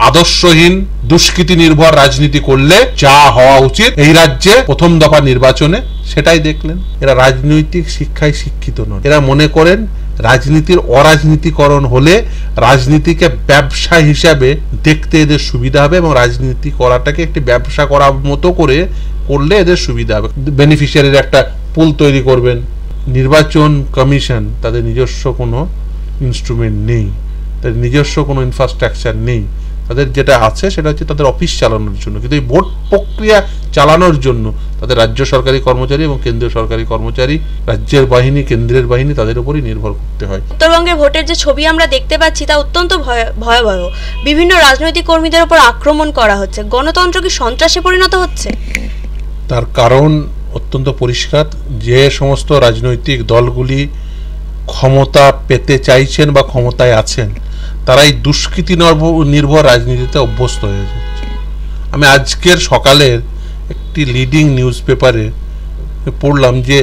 আদর্শহীন দুষ্কৃতি নির্ভর রাজনীতি করলে যা হওয়া উচিত এই রাজ্যে প্রথম দফা নির্বাচনে সেটাই দেখলেন। এরা রাজনৈতিক শিক্ষায় শিক্ষিত নন। এরা মনে করেন রাজনীতির অরাজনীতিকরণ হলে রাজনীতিকে ব্যবসা হিসাবে দেখতে এদের সুবিধা হবে এবং রাজনীতি করাটাকে একটি ব্যবসা করার মতো করে করলে এদের সুবিধা হবে। বেনিফিশিয়ারির একটা পুল তৈরি করবেন। নির্বাচন কমিশন তাদের নিজস্ব কোনো ইনস্ট্রুমেন্ট নেই, তাদের নিজস্ব কোনো ইনফ্রাস্ট্রাকচার নেই। তাদের যেটা আছে সেটা হচ্ছে তাদের অফিস চালানোর জন্য, কিন্তু এই ভোট প্রক্রিয়া চালানোর জন্য তাদের রাজ্য সরকারি কর্মচারী এবং কেন্দ্রীয় সরকারি কর্মচারী, রাজ্যের বাহিনী, কেন্দ্রের বাহিনী, তাদের উপরই নির্ভর করতে হয়। উত্তরবঙ্গের ভোটের যে ছবি আমরা দেখতে পাচ্ছি তা অত্যন্ত ভয়াবহ। বিভিন্ন রাজনৈতিক কর্মীদের উপর আক্রমণ করা হচ্ছে। গণতন্ত্র কি সন্ত্রাসে পরিণত হচ্ছে? তার কারণ অত্যন্ত পরিষ্কার। যে সমস্ত রাজনৈতিক দলগুলি ক্ষমতা পেতে চাইছেন বা ক্ষমতায় আছেন তারা এই দুষ্কৃতি নির্ভর রাজনীতিতে অভ্যস্ত হয়ে যাচ্ছে। আমি আজকের সকালের একটি লিডিং নিউজ পেপারে পড়লাম যে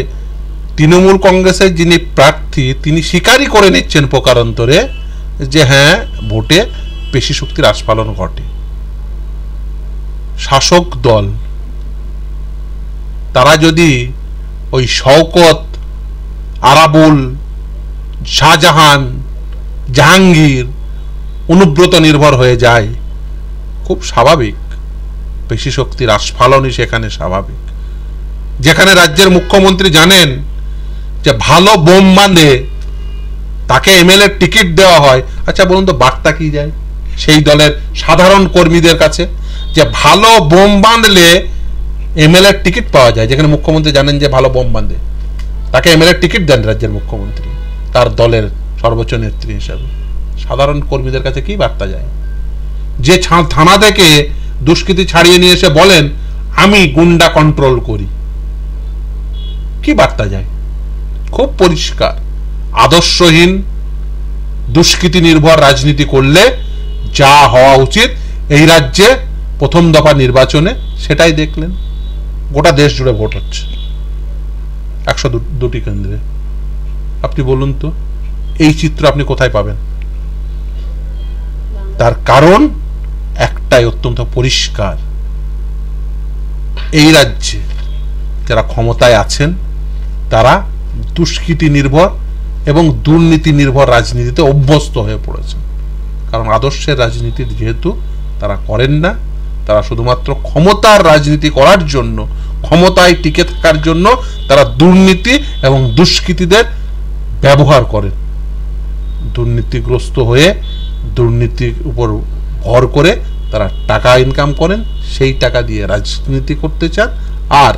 তৃণমূল কংগ্রেসের যিনি প্রার্থী তিনি স্বীকারই করে নিচ্ছেন প্রকারান্তরে যে হ্যাঁ, ভোটে পেশি শক্তির আস্ফালন ঘটে। শাসক দল তারা যদি ওই শওকত, আরাবুল, শাহজাহান, জাহাঙ্গীর, অনুব্রত নির্ভর হয়ে যায়, খুব স্বাভাবিক পেশি শক্তির আস্ফালনই সেখানে স্বাভাবিক। যেখানে রাজ্যের মুখ্যমন্ত্রী জানেন যে ভালো বোম বাঁধে তাকে এমএলএ টিকিট দেওয়া হয়, আচ্ছা বলুন তো বার্তা কি যায় সেই দলের সাধারণ কর্মীদের কাছে যে ভালো বোম বাঁধলে এমএলএ টিকিট পাওয়া যায়? যেখানে মুখ্যমন্ত্রী জানেন যে ভালো বোম বাঁধে তাকে এমএলএ টিকিট দেন রাজ্যের মুখ্যমন্ত্রী তার দলের সর্বোচ্চ নেত্রী হিসাবে, সাধারণ কর্মীদের কাছে কি বার্তা যায়? যে থানা থেকে দুষ্কৃতি ছাড়িয়ে নিয়ে এসে বলেন আমি গুন্ডা কন্ট্রোল করি, কি বার্তা যায়? খুব পরিষ্কার। আদর্শহীন দুষ্কৃতি নির্ভর রাজনীতি করলে যা হওয়া উচিত এই রাজ্যে প্রথম দফা নির্বাচনে সেটাই দেখলেন। গোটা দেশ জুড়ে ভোট হচ্ছে 102টি কেন্দ্রে। আপনি বলুন তো এই চিত্র আপনি কোথায় পাবেন? তার কারণ একটাই অত্যন্ত পরিষ্কার, এই রাজ্যে যারা ক্ষমতায় আছেন তারা দুষ্কৃতি নির্ভর এবং দুর্নীতি নির্ভর রাজনীতিতে অভ্যস্ত হয়ে পড়েছেন। কারণ আদর্শের রাজনীতি যেহেতু তারা করেন না, তারা শুধুমাত্র ক্ষমতার রাজনীতি করার জন্য, ক্ষমতায় টিকে থাকার জন্য তারা দুর্নীতি এবং দুষ্কৃতীদের ব্যবহার করেন। দুর্নীতিগ্রস্ত হয়ে দুর্নীতির উপর ভর করে তারা টাকা ইনকাম করেন, সেই টাকা দিয়ে রাজনীতি করতে চান আর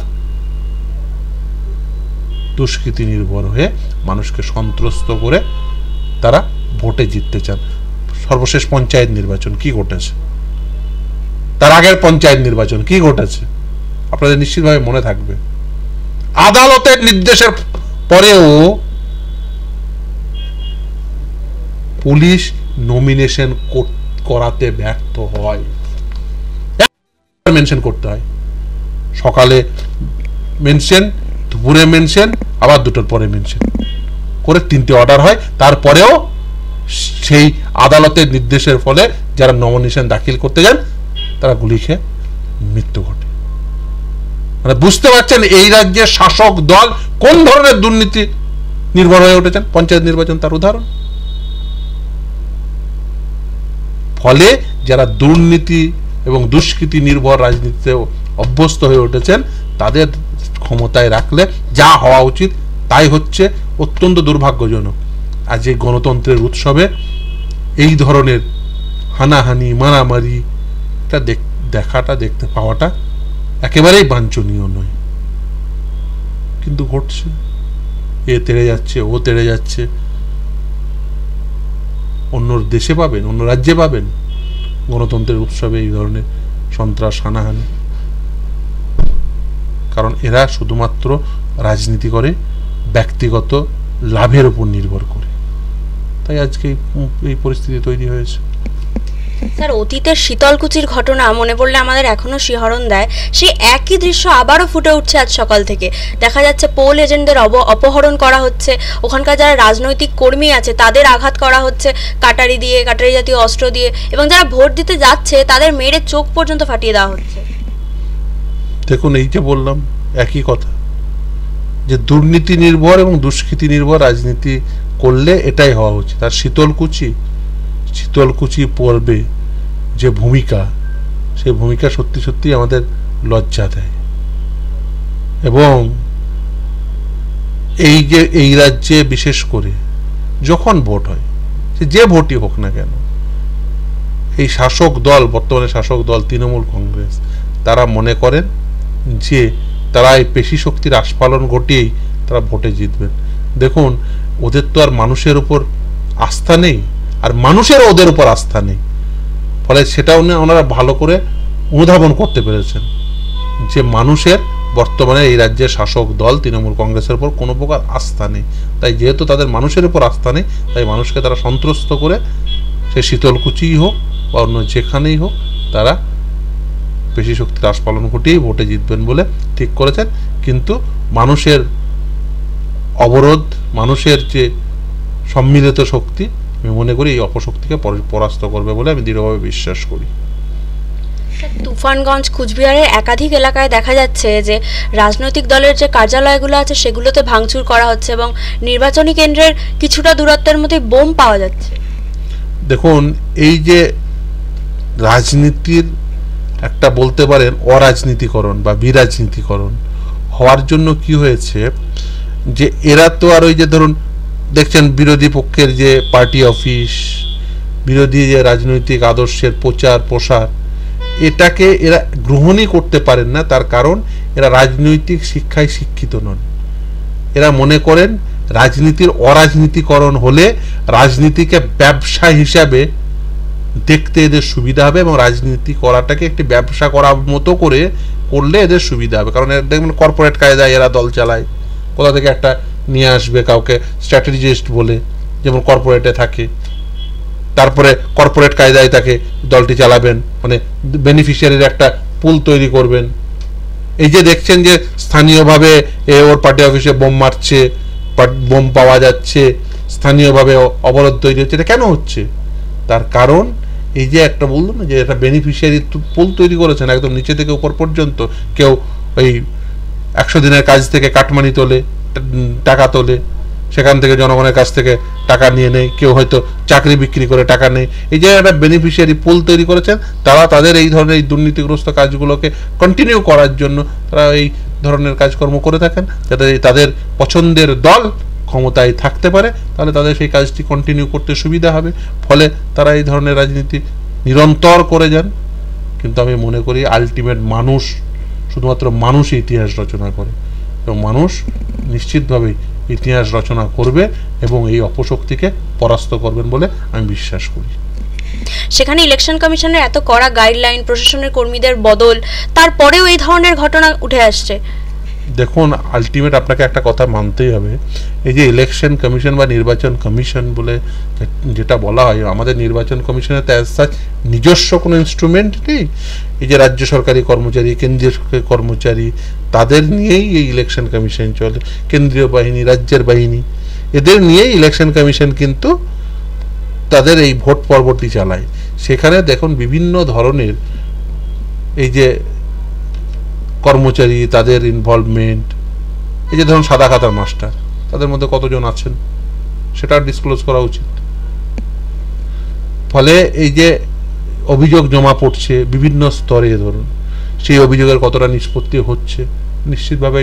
দুষ্কৃতি নির্ভর হয়ে মানুষকে সন্ত্রস্ত করে তারা ভোটে জিততে চান। সর্বশেষ পঞ্চায়েত নির্বাচন কি ঘটেছে, তার আগের পঞ্চায়েত নির্বাচন কি ঘটেছে আপনাদের নিশ্চিতভাবে মনে থাকবে। আদালতের নির্দেশের পরেও পুলিশ নমিনেশন করাতে ব্যর্থ হয়। মেনশন করতে হয়, সকালে মেনশন, দুপুরে মেনশন, আবার দুটোর পরে মেনশন করে 3টে অর্ডার হয়। তারপরেও সেই আদালতের নির্দেশের ফলে যারা নমিনেশন দাখিল করতে যান তারা গুলি খেয়ে মৃত্যু ঘটে। মানে বুঝতে পারছেন এই রাজ্যের শাসক দল কোন ধরনের দুর্নীতি নির্ভর হয়ে উঠেছেন। পঞ্চায়েত নির্বাচন তার উদাহরণ। ফলে যারা দুর্নীতি এবং দুষ্কৃতি নির্ভর রাজনীতিতে অভ্যস্ত হয়ে উঠেছেন তাদের ক্ষমতায় রাখলে যা হওয়া উচিত তাই হচ্ছে। অত্যন্ত দুর্ভাগ্যজনক আজ এই গণতন্ত্রের উৎসবে এই ধরনের হানাহানি, মারামারি দেখতে পাওয়াটা একেবারেই বাঞ্ছনীয় নয়, কিন্তু ঘটছে। এ তেড়ে যাচ্ছে, ও তেড়ে যাচ্ছে। অন্য দেশে পাবেন, অন্য রাজ্যে পাবেন গণতন্ত্রের উৎসবে এই ধরনের সন্ত্রাস, হানাহানি। কারণ এরা শুধুমাত্র রাজনীতি করে ব্যক্তিগত লাভের উপর নির্ভর করে, তাই আজকে এই পরিস্থিতি তৈরি হয়েছে। স্যার, অতীতের শীতলকুচির ঘটনা মনে পড়লে আমাদের এখনো শিহরণ দেয়। সেই একই দৃশ্য আবারও ফুটে উঠছে আজ সকাল থেকে। দেখা যাচ্ছে পোল এজেন্টদের অপহরণ করা হচ্ছে, ওখানকার যারা রাজনৈতিক কর্মী আছে তাদের আঘাত করা হচ্ছে কাটারি দিয়ে, কাটারি জাতীয় অস্ত্র দিয়ে, এবং যারা ভোট দিতে যাচ্ছে তাদের মেরে চোখ পর্যন্ত ফাটিয়ে দেওয়া হচ্ছে। দেখুন, এই যে বললাম একই কথা, যে দুর্নীতি নির্ভর এবং দুষ্কৃতি নির্ভর রাজনীতি করলে এটাই হওয়া উচিত। আর শীতলকুচি পর্বে যে ভূমিকা, সেই ভূমিকা সত্যি সত্যি আমাদের লজ্জা দেয়। এবং এই রাজ্যে বিশেষ করে যখন ভোট হয়, যে ভোটই হোক না কেন, এই শাসক দল, বর্তমানে শাসক দল তৃণমূল কংগ্রেস, তারা মনে করেন যে তারা এই পেশি শক্তির আস্ফালন ঘটিয়েই তারা ভোটে জিতবেন। দেখুন, ওদের তো আর মানুষের উপর আস্থা নেই, আর মানুষের ওদের উপর আস্থা নেই। ফলে সেটাও ওনারা ভালো করে অনুধাবন করতে পেরেছেন যে মানুষের বর্তমানে এই রাজ্যের শাসক দল তৃণমূল কংগ্রেসের উপর কোনো প্রকার আস্থা নেই। তাই যেহেতু তাদের মানুষের উপর আস্থা নেই, তাই মানুষকে তারা সন্ত্রস্ত করে, সে শীতলকুচিই হোক বা অন্য যেখানেই হোক, তারা পেশি শক্তির আস্ফালন ঘটিয়েই ভোটে জিতবেন বলে ঠিক করেছেন। কিন্তু মানুষের অবরোধ, মানুষের যে সম্মিলিত শক্তি, আমি মনে করি এই অপশক্তিকে পরাস্ত করবে বলে আমি দৃঢ়ভাবে বিশ্বাস করি। তুফানগঞ্জ, কুচবিহারের একাধিক এলাকায় দেখা যাচ্ছে যে রাজনৈতিক দলের যে কার্যালয়গুলো আছে সেগুলোতে ভাঙচুর করা হচ্ছে এবং নির্বাচনী কেন্দ্রের কিছুটা দূরত্বের মধ্যে বোম পাওয়া যাচ্ছে। দেখুন, এই যে রাজনীতির একটা বলতে পারেন অরাজনীতিকরণ বা বিরাজনীতিকরণ হওয়ার জন্য কি হয়েছে, যে এরা তো আর ওই যে ধরুন দেখছেন বিরোধী পক্ষের যে পার্টি অফিস, বিরোধী যে রাজনৈতিক আদর্শের প্রচার প্রসার, এটাকে এরা গ্রহণই করতে পারেন না। তার কারণ এরা রাজনৈতিক শিক্ষায় শিক্ষিত নন। এরা মনে করেন রাজনীতির অরাজনীতিকরণ হলে রাজনীতিকে ব্যবসা হিসাবে দেখতে এদের সুবিধা হবে এবং রাজনীতি করাটাকে একটি ব্যবসা করার মতো করলে এদের সুবিধা হবে। কারণ দেখবেন কর্পোরেট কায়দায় এরা দল চালায়, কোথা থেকে একটা নিয়ে আসবে কাউকে স্ট্র্যাটেজিস্ট বলে, যেমন কর্পোরেটে থাকে, তারপরে কর্পোরেট কায়দায় তাকে দলটি চালাবেন, মানে বেনিফিশিয়ারির একটা পুল তৈরি করবেন। এই যে দেখছেন যে স্থানীয়ভাবে ওর পার্টি অফিসে বোম মারছে, বোম পাওয়া যাচ্ছে, স্থানীয়ভাবে অবরোধ তৈরি হচ্ছে, এটা কেন হচ্ছে? তার কারণ এই যে একটা বললাম না, যে একটা বেনিফিশিয়ারি পুল তৈরি করেছেন একদম নিচে থেকে উপর পর্যন্ত। কেউ ওই 100 দিনের কাজ থেকে কাটমানি তোলে, টাকা তোলে, সেখান থেকে জনগণের কাছ থেকে টাকা নিয়ে নেয়, কেউ হয়তো চাকরি বিক্রি করে টাকা নেয়। এই যে একটা বেনিফিশিয়ারি পুল তৈরি করেছেন, তারা তাদের এই ধরনের এই দুর্নীতিগ্রস্ত কাজগুলোকে কন্টিনিউ করার জন্য তারা এই ধরনের কাজকর্ম করে থাকেন, যাতে তাদের পছন্দের দল ক্ষমতায় থাকতে পারে, তাহলে তাদের সেই কাজটি কন্টিনিউ করতে সুবিধা হবে। ফলে তারা এই ধরনের রাজনীতি নিরন্তর করে যান। কিন্তু আমি মনে করি আলটিমেট মানুষ, শুধুমাত্র মানুষই ইতিহাস রচনা করে, এবং মানুষ নিশ্চিতভাবেই ইতিহাস রচনা করবে এবং এই অপশক্তিকে পরাস্ত করবেন বলে আমি বিশ্বাস করি। সেখানে ইলেকশন কমিশনের এত কড়া গাইডলাইন, প্রশাসনের কর্মীদের বদল, তারপরেও এই ধরনের ঘটনা উঠে আসছে। দেখুন, আলটিমেট আপনাকে একটা কথা মানতেই হবে, এই যে ইলেকশন কমিশন বা নির্বাচন কমিশন বলে যেটা বলা হয়, আমাদের নির্বাচন কমিশনের তো নিজস্ব কোনো ইনস্ট্রুমেন্ট নেই। এই যে রাজ্য সরকারি কর্মচারী, কেন্দ্রীয় কর্মচারী, তাদের নিয়েই এই ইলেকশন কমিশন চলে। কেন্দ্রীয় বাহিনী, রাজ্যের বাহিনী, এদের নিয়েই ইলেকশন কমিশন কিন্তু তাদের এই ভোট পর্বটি চালায়। সেখানে দেখুন বিভিন্ন ধরনের এই যে কর্মচারী, তাদের ইনভলভমেন্ট, এই যে ধরুন সাদা খাতার মাস্টার, তাদের মধ্যে কতজন আছেন সেটা ডিসক্লোজ করা উচিত। ফলে এই যে অভিযোগ জমা পড়ছে বিভিন্ন স্তরে, ধরুন সেই অভিযোগের কতটা নিষ্পত্তি হচ্ছে, নিশ্চিতভাবে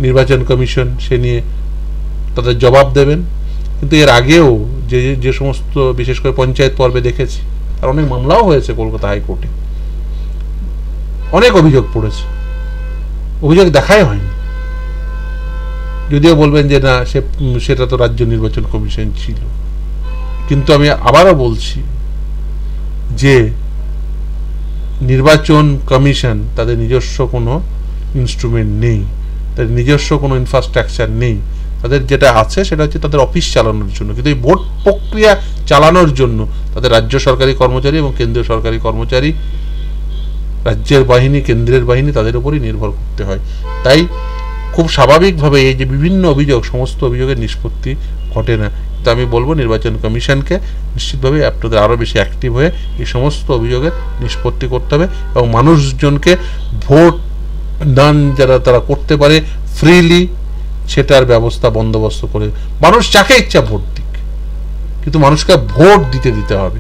নির্বাচন কমিশন সে নিয়ে তাদের জবাব দেবেন। কিন্তু এর আগেও যে সমস্ত বিশেষ করে পঞ্চায়েত পর্বে দেখেছি, আর অনেক মামলাও হয়েছে কলকাতা হাইকোর্টে, অনেক অভিযোগ পড়েছে, অভিযোগ দেখাই হয়নি। যদিও বলবেন যে না, সেটা তো রাজ্য নির্বাচন কমিশন ছিল। কিন্তু আমি আবারও বলছি যে নির্বাচন কমিশন তাদের নিজস্ব কোনো ইনস্ট্রুমেন্ট নেই, তাদের নিজস্ব কোনো ইনফ্রাস্ট্রাকচার নেই, তাদের যেটা আছে সেটা হচ্ছে তাদের অফিস চালানোর জন্য, কিন্তু এই ভোট প্রক্রিয়া চালানোর জন্য তাদের রাজ্য সরকারি কর্মচারী এবং কেন্দ্রীয় সরকারি কর্মচারী, রাজ্যের বাহিনী, কেন্দ্রের বাহিনী, তাদের উপরই নির্ভর করতে হয়। তাই খুব স্বাভাবিকভাবে এই যে বিভিন্ন অভিযোগ, সমস্ত অভিযোগের নিষ্পত্তি ঘটে না। তো আমি বলবো নির্বাচন কমিশনকে নিশ্চিতভাবে আপনাদের আরও বেশি অ্যাক্টিভ হয়ে এই সমস্ত অভিযোগের নিষ্পত্তি করতে হবে এবং মানুষজনকে ভোট দান যারা তারা করতে পারে ফ্রিলি, সেটার ব্যবস্থা বন্দোবস্ত করে মানুষ যাকে ইচ্ছা ভোট দিক, কিন্তু মানুষকে ভোট দিতে হবে,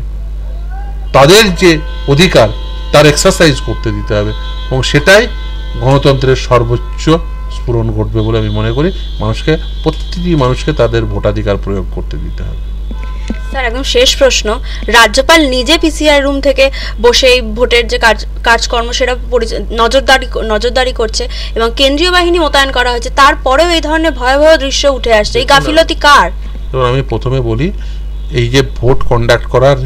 তাদের যে অধিকার তার এক্সারসাইজ করতে দিতে হবে এবং সেটাই গণতন্ত্রের সর্বোচ্চ স্ফুরণ ঘটবে বলে আমি মনে করি। প্রতিটি মানুষকে তাদের ভোটাধিকার প্রয়োগ করতে দিতে হবে। স্যার, একদম শেষ প্রশ্ন, রাজ্যপাল নিজে পিসিআর রুম থেকে বসে এই ভোটের যে কাজকর্ম সেটা নজরদারি করছে এবং কেন্দ্রীয় বাহিনী মোতায়েন করা হয়েছে, তারপরেও এই ধরনের ভয়াবহ দৃশ্য উঠে আসছে, এই গাফিলতি কার? আমি প্রথমে বলি, এই যে ভোট কন্ডাক্ট করার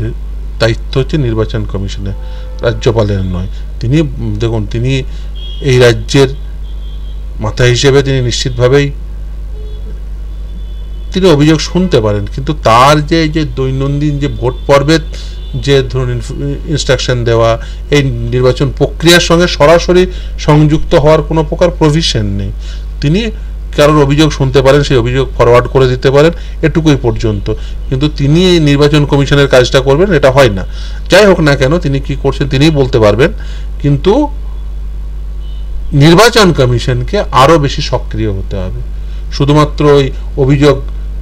দায়িত্ব হচ্ছে নির্বাচন কমিশনের, রাজ্যপালের নয়। তিনি দেখুন, তিনি এই রাজ্যের মাথা হিসেবে তিনি নিশ্চিতভাবেই তিনি অভিযোগ শুনতে পারেন, কিন্তু তার যে দৈনন্দিন যে ভোট পর্বের যে ধরুন ইনস্ট্রাকশন দেওয়া, এই নির্বাচন প্রক্রিয়ার সঙ্গে সরাসরি সংযুক্ত হওয়ার কোনো প্রকার প্রভিশন নেই। তিনি কারোর অভিযোগ শুনতে পারেন, সেই অভিযোগ ফরওয়ার্ড করে দিতে পারেন, এটুকুই পর্যন্ত। কিন্তু তিনি এই নির্বাচন কমিশনের কাজটা করবেন এটা হয় না। যাই হোক না কেন, তিনি কি করছেন তিনিই বলতে পারবেন, কিন্তু নির্বাচন কমিশনকে আরও বেশি সক্রিয় হতে হবে। শুধুমাত্র ওই অভিযোগ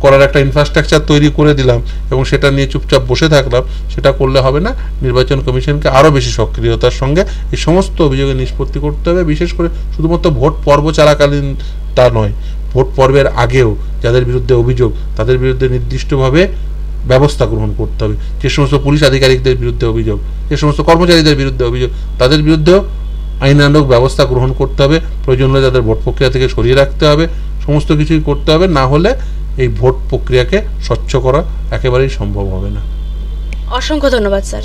করার একটা ইনফ্রাস্ট্রাকচার তৈরি করে দিলাম এবং সেটা নিয়ে চুপচাপ বসে থাকলাম, সেটা করলে হবে না। নির্বাচন কমিশনকে আরও বেশি সক্রিয়তার সঙ্গে এই সমস্ত অভিযোগের নিষ্পত্তি করতে হবে। বিশেষ করে শুধুমাত্র ভোট পর্ব চলাকালীন তা নয়, ভোট পর্বের আগেও যাদের বিরুদ্ধে অভিযোগ তাদের বিরুদ্ধে নির্দিষ্টভাবে ব্যবস্থা গ্রহণ করতে হবে। যে সমস্ত পুলিশ আধিকারিকদের বিরুদ্ধে অভিযোগ, যে সমস্ত কর্মচারীদের বিরুদ্ধে অভিযোগ, তাদের বিরুদ্ধেও আইনানুগ ব্যবস্থা গ্রহণ করতে হবে। প্রয়োজন হলে তাদের ভোট প্রক্রিয়া থেকে সরিয়ে রাখতে হবে, সমস্ত কিছুই করতে হবে। না হলে এই ভোট প্রক্রিয়াকে স্বচ্ছ করা একেবারেই সম্ভব হবে না। অসংখ্য ধন্যবাদ স্যার।